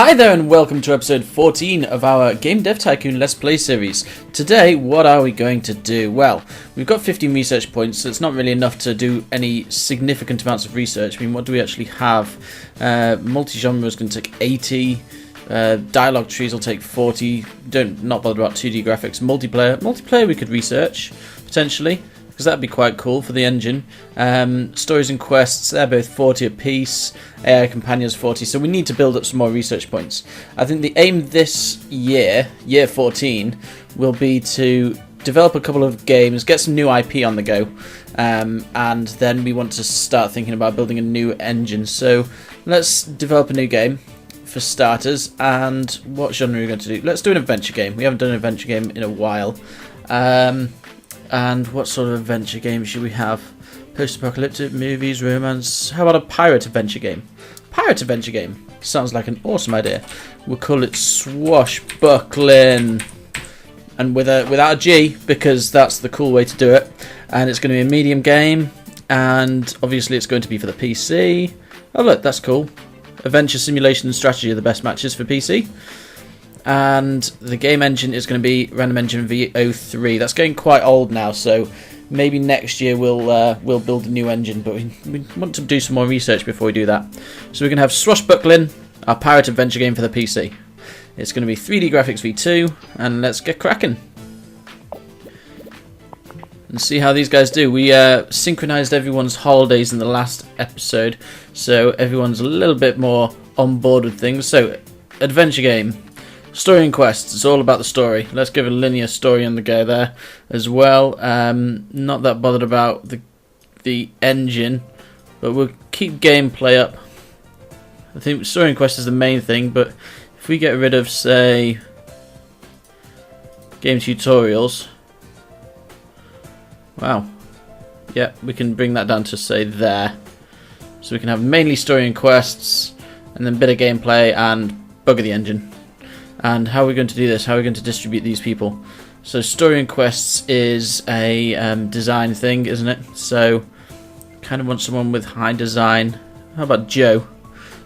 Hi there and welcome to episode 14 of our Game Dev Tycoon Let's Play series. Today, what are we going to do? Well, we've got 15 research points, so it's not really enough to do any significant amounts of research. I mean, what do we actually have? Multi-genre is going to take 80. Dialogue trees will take 40. Not bother about 2D graphics. Multiplayer we could research, potentially, because that'd be quite cool for the engine. Stories and quests, they're both 40 apiece. AI companions 40, so we need to build up some more research points. I think the aim this year 14, will be to develop a couple of games, get some new IP on the go, and then we want to start thinking about building a new engine. So let's develop a new game for starters. And what genre are we going to do? Let's do an adventure game. We haven't done an adventure game in a while. And what sort of adventure game should we have? Post-apocalyptic, movies, romance. How about a pirate adventure game? Pirate adventure game sounds like an awesome idea. We'll call it Swashbuckling, and without a G, because that's the cool way to do it. And it's going to be a medium game, and obviously it's going to be for the PC. Oh look, that's cool. Adventure, simulation, and strategy are the best matches for PC. And the game engine is going to be RandomAlien V03. That's getting quite old now, so maybe next year we'll build a new engine, but we want to do some more research before we do that. So we're going to have Swashbuckling, our pirate adventure game for the PC. It's going to be 3D graphics V2, and let's get cracking and see how these guys do. We synchronized everyone's holidays in the last episode, so everyone's a little bit more on board with things. So, adventure game. Story and quests, it's all about the story. Let's give a linear story on the go there as well. Not that bothered about the engine, but we'll keep gameplay up. I think story and quest is the main thing, but if we get rid of, say, game tutorials, wow, yeah, we can bring that down to, say, there. So we can have mainly story and quests, and then a bit of gameplay and bugger the engine. And how are we going to do this? How are we going to distribute these people? So story and quests is a design thing, isn't it? So kind of want someone with high design. How about Joe?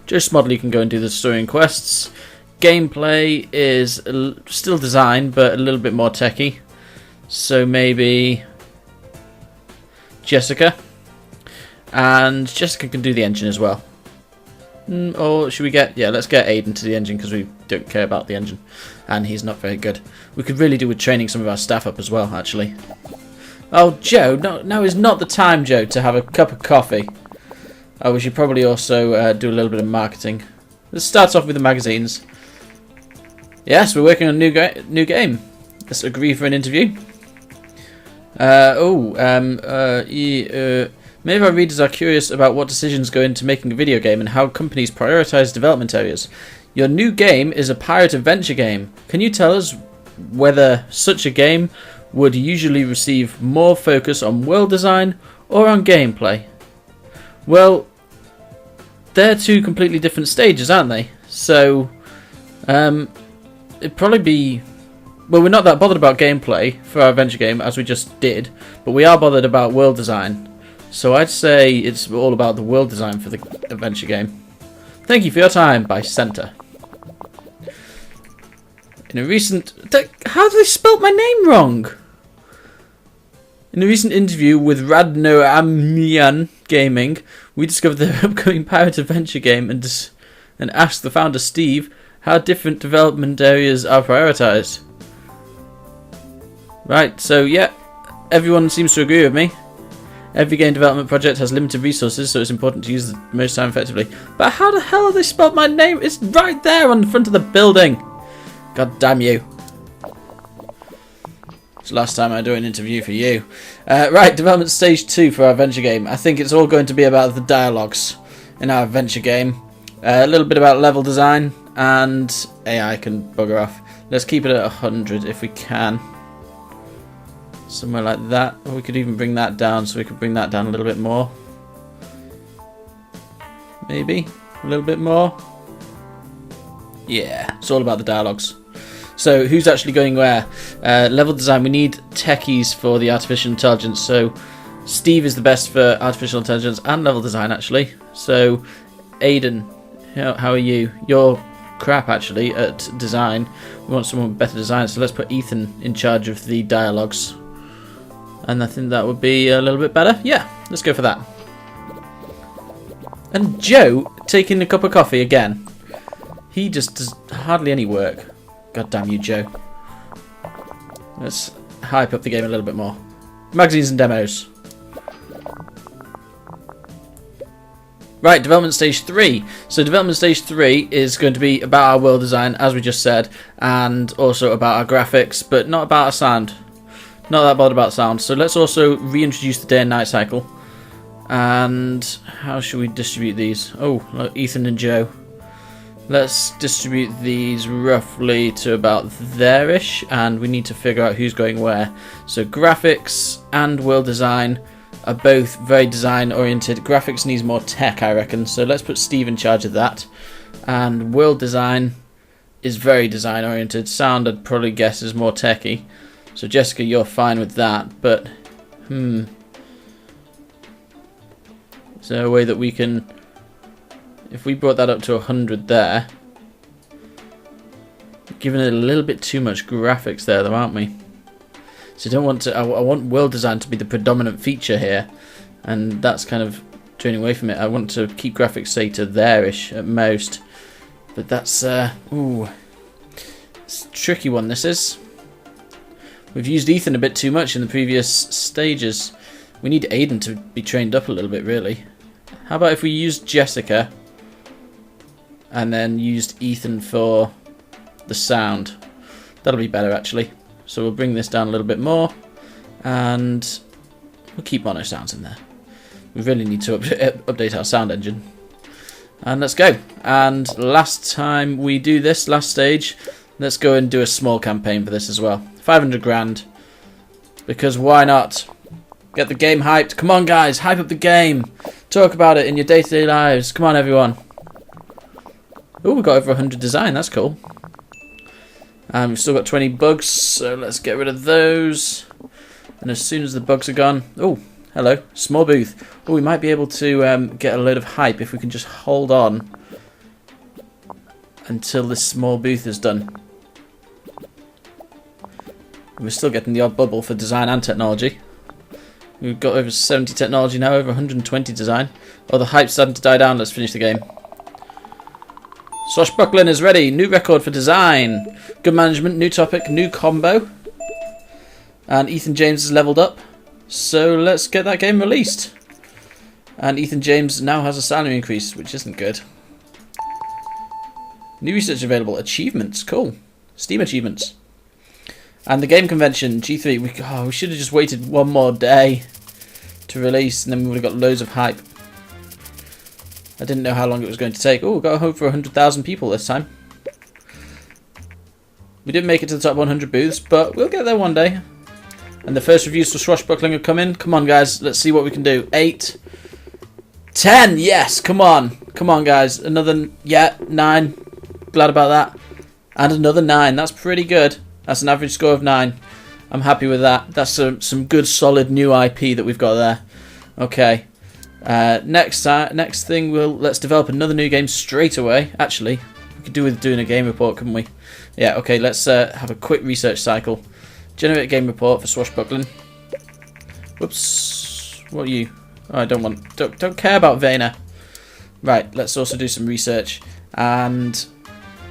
Joe Smodley can go and do the story and quests. Gameplay is still design, but a little bit more techy. So maybe Jessica. And Jessica can do the engine as well. Or should we get... Yeah, let's get Aiden to the engine, because we don't care about the engine. And he's not very good. We could really do with training some of our staff up as well, actually. Oh, Joe, no is not the time, Joe, to have a cup of coffee. Oh, we should probably also do a little bit of marketing. Let's start off with the magazines. Yes, we're working on a new game. Let's agree for an interview. Many of our readers are curious about what decisions go into making a video game and how companies prioritize development areas. Your new game is a pirate adventure game. Can you tell us whether such a game would usually receive more focus on world design or on gameplay? Well, they're two completely different stages, aren't they? So, it'd probably be... Well, we're not that bothered about gameplay for our adventure game, as we just did, but we are bothered about world design. So I'd say it's all about the world design for the adventure game. Thank you for your time, by Center. In a recent... How did they spelt my name wrong? In a recent interview with RandomAlien Gaming, we discovered their upcoming pirate adventure game and asked the founder, Steve, how different development areas are prioritized. Right, so yeah, everyone seems to agree with me. Every game development project has limited resources, so it's important to use the most time effectively. But how the hell have they spelled my name? It's right there on the front of the building. God damn you. It's the last time I do an interview for you. Right, development stage 2 for our adventure game. I think it's all going to be about the dialogues in our adventure game. A little bit about level design, and AI can bugger off. Let's keep it at 100 if we can. Somewhere like that. Or we could even bring that down, so we could bring that down a little bit more. Maybe a little bit more. Yeah, it's all about the dialogues. So who's actually going where? Level design, we need techies for the artificial intelligence. So Steve is the best for artificial intelligence and level design, actually. So Aiden, how are you? You're crap actually at design. We want someone with better design, so let's put Ethan in charge of the dialogues. And I think that would be a little bit better. Yeah, let's go for that. And Joe taking a cup of coffee again. He just does hardly any work. God damn you, Joe. Let's hype up the game a little bit more. Magazines and demos. Right, development stage 3. So development stage 3 is going to be about our world design, as we just said, and also about our graphics, but not about our sound. Not that bothered about sound. So let's also reintroduce the day and night cycle. And how should we distribute these? Oh, look, Ethan and Joe. Let's distribute these roughly to about there-ish, and we need to figure out who's going where. So graphics and world design are both very design oriented. Graphics needs more tech, I reckon, so let's put Steve in charge of that. And world design is very design oriented. Sound, I'd probably guess, is more techy. So Jessica, you're fine with that, but is there a way that we can, if we brought that up to 100 there, giving it a little bit too much graphics there though, aren't we? So I don't want to, I want world design to be the predominant feature here, and that's kind of turning away from it. I want to keep graphics, say, to there-ish at most, but that's, ooh, it's a tricky one, this is. We've used Ethan a bit too much in the previous stages. We need Aiden to be trained up a little bit, really. How about if we used Jessica and then used Ethan for the sound? That'll be better, actually. So we'll bring this down a little bit more, and we'll keep mono sounds in there. We really need to update our sound engine. And let's go. And last time we do this, last stage, let's go and do a small campaign for this as well. 500 grand. Because why not? Get the game hyped. Come on, guys, hype up the game. Talk about it in your day-to-day lives. Come on, everyone. Oh, we've got over 100 design. That's cool. And we've still got 20 bugs, so let's get rid of those. And as soon as the bugs are gone... Oh, hello. Small booth. Oh, we might be able to get a load of hype if we can just hold on until this small booth is done. We're still getting the odd bubble for design and technology. We've got over 70 technology now, over 120 design. Oh, the hype's starting to die down. Let's finish the game. Swashbuckling is ready. New record for design. Good management, new topic, new combo. And Ethan James is leveled up. So let's get that game released. And Ethan James now has a salary increase, which isn't good. New research available. Achievements. Cool. Steam achievements. And the game convention, G3. We should have just waited one more day to release, and then we would have got loads of hype. I didn't know how long it was going to take. Oh, we got over 100,000 people this time. We didn't make it to the top 100 booths, but we'll get there one day. And the first reviews for Swashbuckling have come in. Come on, guys. Let's see what we can do. 8. 10. Yes, come on. Come on, guys. Another, 9. Glad about that. And another 9. That's pretty good. That's an average score of 9. I'm happy with that. That's some good, solid new IP that we've got there. Okay. Next thing, let's develop another new game straight away. Actually, we could do with doing a game report, couldn't we? Yeah, okay, let's have a quick research cycle. Generate a game report for Swashbuckling. Whoops. What are you? Oh, I don't care about Vayner. Right, let's also do some research. And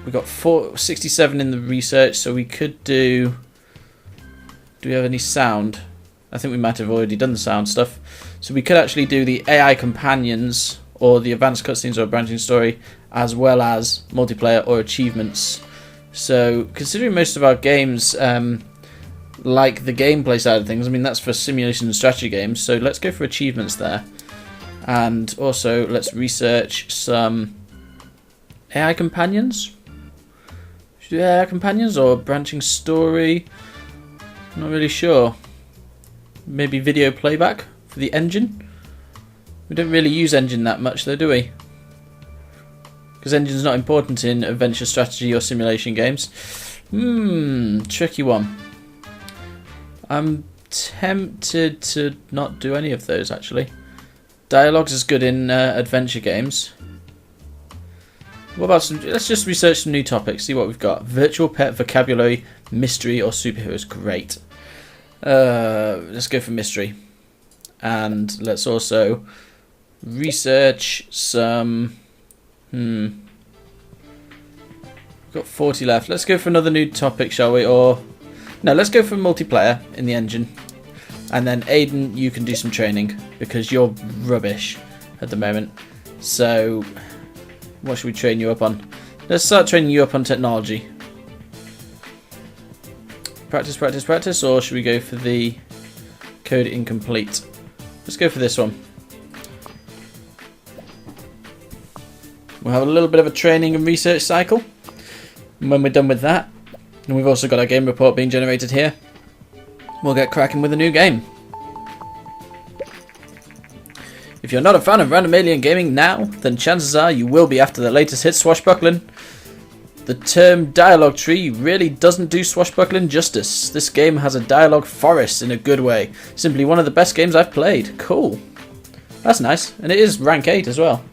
we got 67 in the research, so we could do... Do we have any sound? I think we might have already done the sound stuff. So we could actually do the AI companions, or the advanced cutscenes, or branching story, as well as multiplayer or achievements. So considering most of our games like the gameplay side of things, I mean that's for simulation and strategy games, so let's go for achievements there. And also let's research some AI companions. Should we do AI companions or branching story? I'm not really sure. Maybe video playback for the engine? We don't really use engine that much though, do we? Because engine's not important in adventure strategy or simulation games. Tricky one. I'm tempted to not do any of those actually. Dialogues is good in adventure games. What about some? Let's just research some new topics. See what we've got. Virtual pet, vocabulary, mystery, or superheroes. Great. Let's go for mystery, and let's also research some. We've got 40 left. Let's go for another new topic, shall we? Or no, let's go for multiplayer in the engine, and then Aiden, you can do some training because you're rubbish at the moment. So. What should we train you up on? Let's start training you up on technology. Practice, practice, practice, or should we go for the code incomplete? Let's go for this one. We'll have a little bit of a training and research cycle. And when we're done with that, and we've also got our game report being generated here, we'll get cracking with a new game. If you're not a fan of RandomAlien gaming now, then chances are you will be after the latest hit Swashbuckling. The term dialogue tree really doesn't do Swashbuckling justice. This game has a dialogue forest in a good way. Simply one of the best games I've played. Cool. That's nice. And it is rank 8 as well.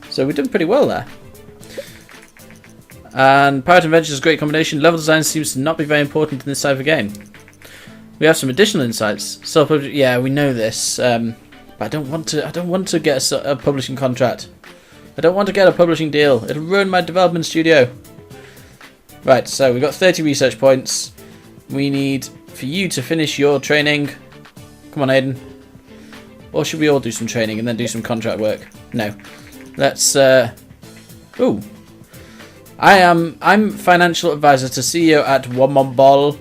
So we've done pretty well there. And Pirate Adventure is a great combination. Level design seems to not be very important in this type of game. We have some additional insights. Yeah, we know this. But I don't want to get a publishing contract. I don't want to get a publishing deal. It'll ruin my development studio. Right, so we've got 30 research points. We need for you to finish your training. Come on, Aiden. Or should we all do some training and then do some contract work? No. Let's ooh. I'm financial advisor to CEO at Wamoba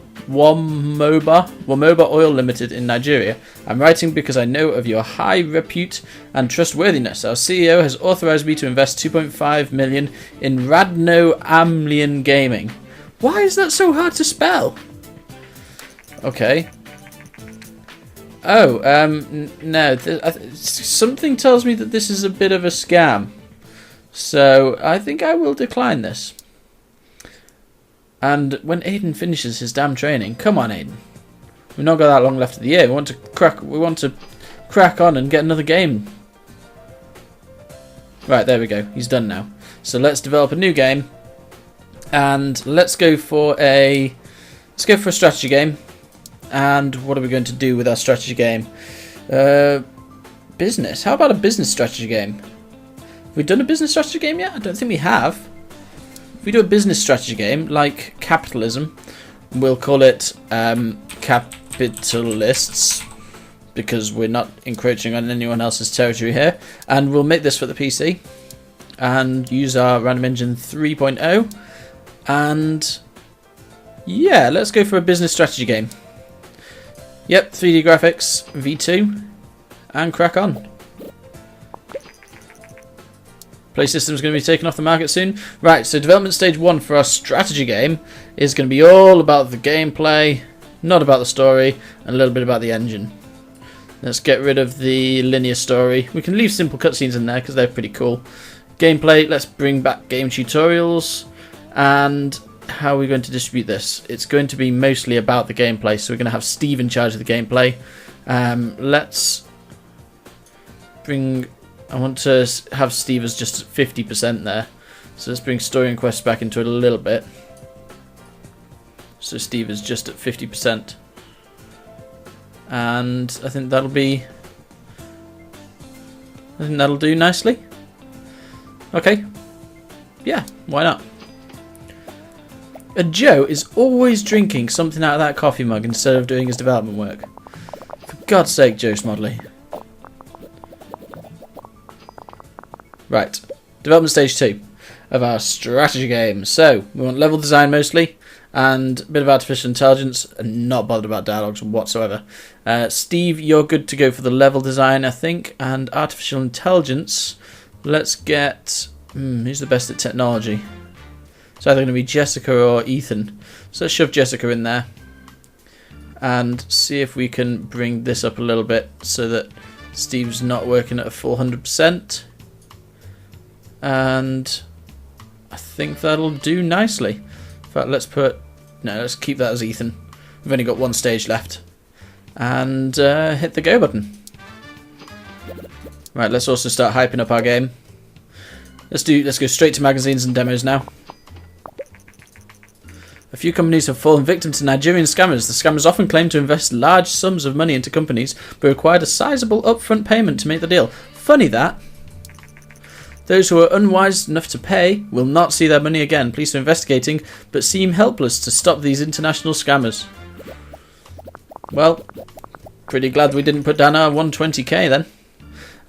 Oil Limited in Nigeria. I'm writing because I know of your high repute and trustworthiness. Our CEO has authorized me to invest 2.5 million in RandomAlien Gaming. Why is that so hard to spell? Okay. Oh, no. Something tells me that this is a bit of a scam. So I think I will decline this. And when Aiden finishes his damn training, come on, Aiden. We've not got that long left of the year. We want to crack on and get another game. Right, there we go. He's done now. So let's develop a new game, and let's go for a strategy game. And what are we going to do with our strategy game? Business. How about a business strategy game? Have we done a business strategy game yet? I don't think we have. If we do a business strategy game like capitalism, we'll call it capitalists, because we're not encroaching on anyone else's territory here. And we'll make this for the PC and use our Random Engine 3.0. And yeah, let's go for a business strategy game. Yep, 3D graphics, V2, and crack on. Play system is going to be taken off the market soon. Right, so development stage 1 for our strategy game is going to be all about the gameplay, not about the story, and a little bit about the engine. Let's get rid of the linear story. We can leave simple cutscenes in there because they're pretty cool. Gameplay, let's bring back game tutorials. And how are we going to distribute this? It's going to be mostly about the gameplay, so we're going to have Steve in charge of the gameplay. Let's bring... I want to have Steve as just 50% there. So let's bring story and quests back into it a little bit. So Steve is just at 50%. And I think that'll do nicely. Okay. Yeah, why not? Joe is always drinking something out of that coffee mug instead of doing his development work. For God's sake, Joe Smodley. Right, development stage 2 of our strategy game. So, we want level design mostly, and a bit of artificial intelligence, and not bothered about dialogues whatsoever. Steve, you're good to go for the level design, I think, and artificial intelligence. Let's get... who's the best at technology? It's either going to be Jessica or Ethan. So let's shove Jessica in there, and see if we can bring this up a little bit so that Steve's not working at a full 100%. And I think that'll do nicely. In fact, let's keep that as Ethan. We've only got one stage left. And hit the go button. Right, let's also start hyping up our game. Let's go straight to magazines and demos now. A few companies have fallen victim to Nigerian scammers. The scammers often claim to invest large sums of money into companies, but required a sizable upfront payment to make the deal. Funny that. Those who are unwise enough to pay will not see their money again. Police are investigating, but seem helpless to stop these international scammers. Well, pretty glad we didn't put down our 120k then.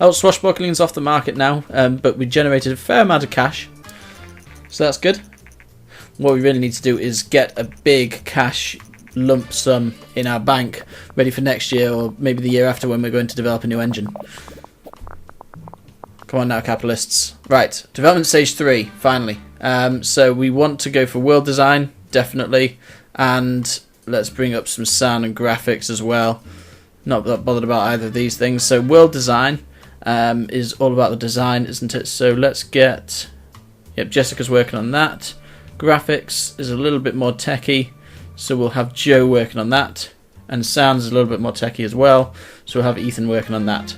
Oh, Swashbuckling's off the market now, but we generated a fair amount of cash, so that's good. What we really need to do is get a big cash lump sum in our bank ready for next year, or maybe the year after when we're going to develop a new engine. Come on now, capitalists. Right, development stage 3, finally. So we want to go for world design, definitely, and let's bring up some sound and graphics as well. Not that bothered about either of these things. So world design is all about the design, isn't it? So let's get... Yep, Jessica's working on that. Graphics is a little bit more techie, so we'll have Joe working on that. And sounds is a little bit more techie as well, so we'll have Ethan working on that.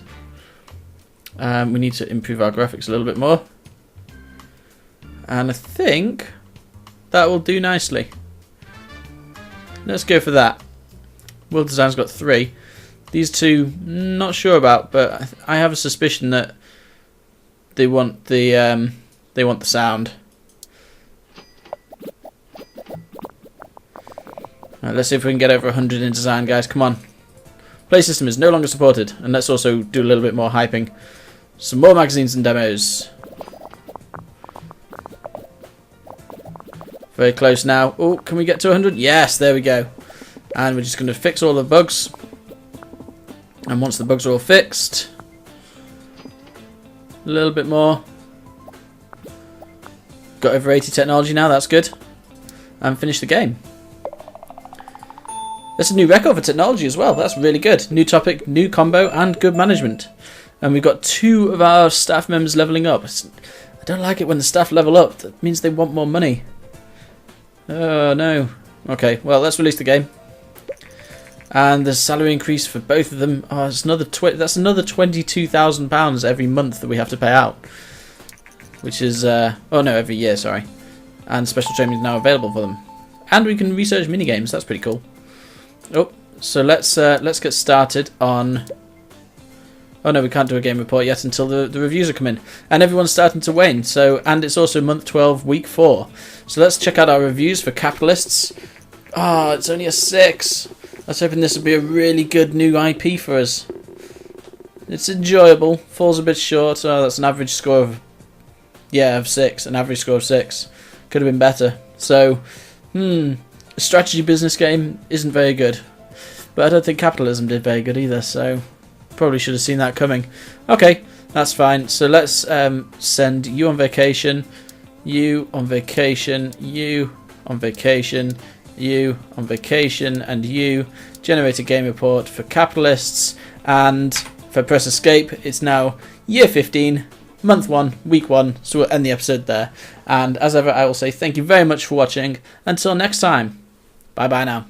We need to improve our graphics a little bit more. And I think that will do nicely. Let's go for that. World Design's got 3. These two, not sure about, but I have a suspicion that they want the sound. Right, let's see if we can get over 100 in design, guys. Come on. Play system is no longer supported, and let's also do a little bit more hyping. Some more magazines and demos. Very close now. Oh, can we get to 100? Yes, there we go. And we're just going to fix all the bugs. And once the bugs are all fixed, a little bit more. Got over 80 technology now, that's good. And finish the game. That's a new record for technology as well. That's really good. New topic, new combo, and good management. And we've got 2 of our staff members leveling up. I don't like it when the staff level up. That means they want more money. Oh no. Okay, well, let's release the game. And the salary increase for both of them. Oh, it's another that's another £22,000 every month that we have to pay out. Which is oh no, every year, sorry. And special training is now available for them. And we can research minigames. That's pretty cool. Oh, so let's get started on... Oh no, we can't do a game report yet until the reviews are coming. And everyone's starting to wane. So, and it's also month 12, week 4. So let's check out our reviews for capitalists. Oh, it's only a 6. I was hoping this would be a really good new IP for us. It's enjoyable. Falls a bit short. Oh, that's an average score of... Yeah, of 6. An average score of 6. Could have been better. So, a strategy business game isn't very good. But I don't think capitalism did very good either, so... Probably should have seen that coming. Okay, that's fine. So let's send you on vacation, you on vacation, you on vacation, you on vacation, and you. Generate a game report for capitalists. And for press escape, it's now year 15, month 1, week 1. So we'll end the episode there. And as ever, I will say thank you very much for watching. Until next time, bye bye now.